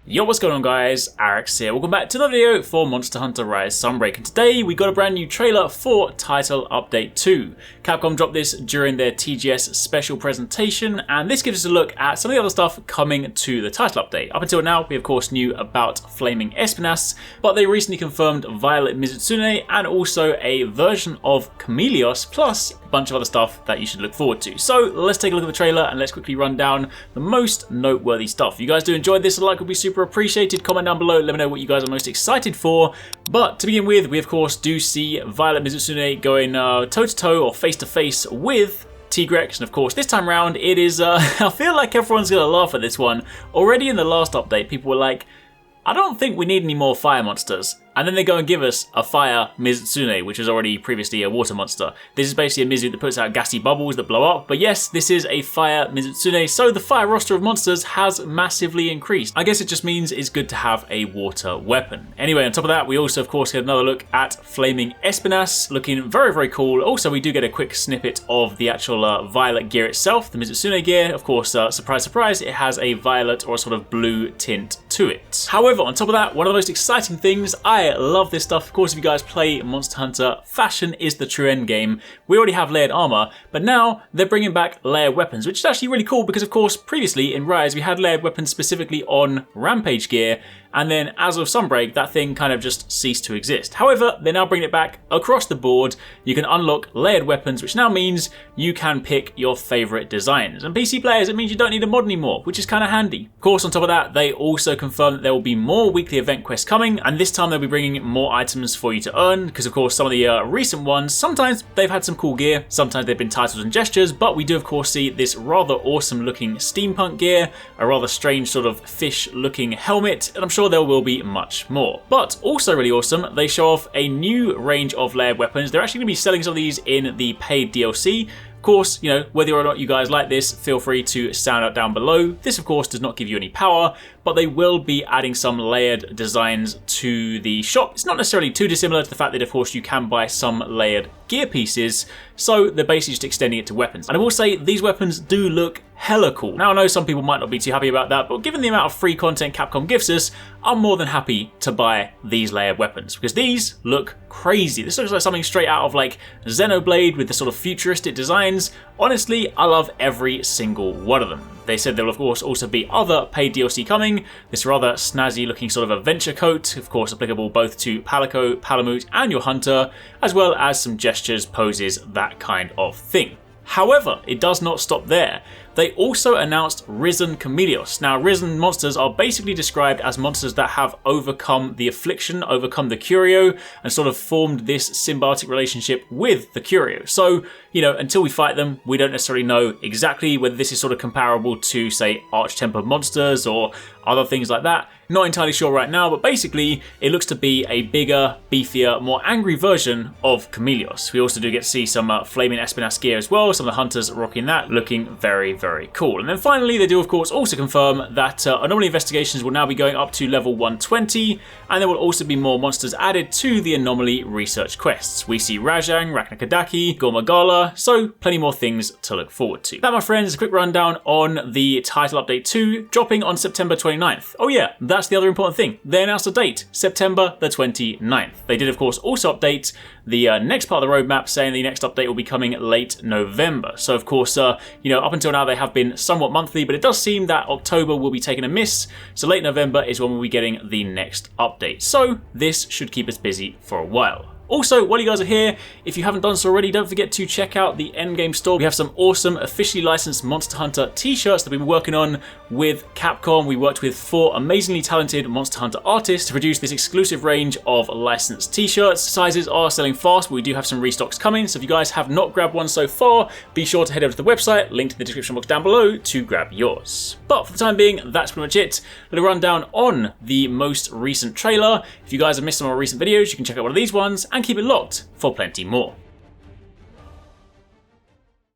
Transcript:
Yo, what's going on guys, HyperX here. Welcome back to another video for Monster Hunter Rise Sunbreak, and today we got a brand new trailer for Title Update 2. Capcom dropped this during their TGS special presentation, and this gives us a look at some of the other stuff coming to the title update. Up until now, we of course knew about Flaming Espinas, but they recently confirmed Violet Mizustune and also a version of Chameleos, plus a bunch of other stuff that you should look forward to. So let's take a look at the trailer and let's quickly run down the most noteworthy stuff. If you guys do enjoy this, a like would be super appreciated. Comment down below, let me know what you guys are most excited for. But to begin with, we of course do see Violet Mizustune going toe-to-toe or face-to-face with Tigrex, and of course this time around it is, I feel like everyone's gonna laugh at this one. Already in the last update, people were like, I don't think we need any more fire monsters. And then they go and give us a fire Mizustune, which was already previously a water monster. This is basically a Mizu that puts out gassy bubbles that blow up. But yes, this is a fire Mizustune, so the fire roster of monsters has massively increased. I guess it just means it's good to have a water weapon. Anyway, on top of that, we also of course get another look at Flaming Espinas, looking very, very cool. Also, we do get a quick snippet of the actual violet gear itself, the Mizustune gear. Of course, surprise, surprise, it has a violet or a sort of blue tint to it. However, on top of that, one of the most exciting things, I love this stuff. Of course, if you guys play Monster Hunter, fashion is the true end game. We already have layered armor, but now they're bringing back layered weapons, which is actually really cool because, of course, previously in Rise, we had layered weapons specifically on Rampage gear, and then as of Sunbreak, that thing kind of just ceased to exist. However, they're now bringing it back across the board. You can unlock layered weapons, which now means you can pick your favorite designs. And PC players, it means you don't need a mod anymore, which is kind of handy. Of course, on top of that, they also confirmed that there will be more weekly event quests coming, and this time they'll be bringing more items for you to earn, because of course some of the recent ones, sometimes they've had some cool gear, sometimes they've been titles and gestures, but we do of course see this rather awesome looking steampunk gear, a rather strange sort of fish looking helmet, and I'm sure there will be much more. But also really awesome, they show off a new range of layered weapons. They're actually going to be selling some of these in the paid DLC. Of course, you know, whether or not you guys like this, feel free to sound out down below. This of course does not give you any power, but they will be adding some layered designs to the shop. It's not necessarily too dissimilar to the fact that of course you can buy some layered gear pieces, so they're basically just extending it to weapons. And I will say these weapons do look hella cool. Now I know some people might not be too happy about that, but given the amount of free content Capcom gives us, I'm more than happy to buy these layered weapons because these look crazy. This looks like something straight out of like Xenoblade with the sort of futuristic designs. Honestly, I love every single one of them. They said there will of course also be other paid DLC coming. This rather snazzy looking sort of adventure coat, of course applicable both to Palico, Palamute and your hunter, as well as some gestures, poses, that kind of thing. However, it does not stop there. They also announced Risen Chameleos. Now, Risen monsters are basically described as monsters that have overcome the affliction, overcome the Curio, and sort of formed this symbiotic relationship with the Curio. So, you know, until we fight them, we don't necessarily know exactly whether this is sort of comparable to, say, Arch-Tempered monsters or other things like that. Not entirely sure right now, but basically it looks to be a bigger, beefier, more angry version of Chameleos. We also do get to see some Flaming Espinas gear as well, some of the hunters rocking that, looking very, very cool. And then finally, they do of course also confirm that anomaly investigations will now be going up to level 120, and there will also be more monsters added to the anomaly research quests. We see Rajang, Raknakadaki, Gormagala, so plenty more things to look forward to. That, my friends, is a quick rundown on the Title Update 2, dropping on September 29th. Oh yeah, that's the other important thing. They announced a date, September the 29th. They did of course also update the next part of the roadmap, saying the next update will be coming late November. So of course, you know, up until now they have been somewhat monthly, but it does seem that October will be taking a miss. So late November is when we'll be getting the next update. So this should keep us busy for a while. Also, while you guys are here, if you haven't done so already, don't forget to check out the Endgame store. We have some awesome officially licensed Monster Hunter t-shirts that we've been working on with Capcom. We worked with 4 amazingly talented Monster Hunter artists to produce this exclusive range of licensed t-shirts. Sizes are selling fast, but we do have some restocks coming. So if you guys have not grabbed one so far, be sure to head over to the website, linked in the description box down below, to grab yours. But for the time being, that's pretty much it. A little rundown on the most recent trailer. If you guys have missed some of our recent videos, you can check out one of these ones and keep it locked for plenty more.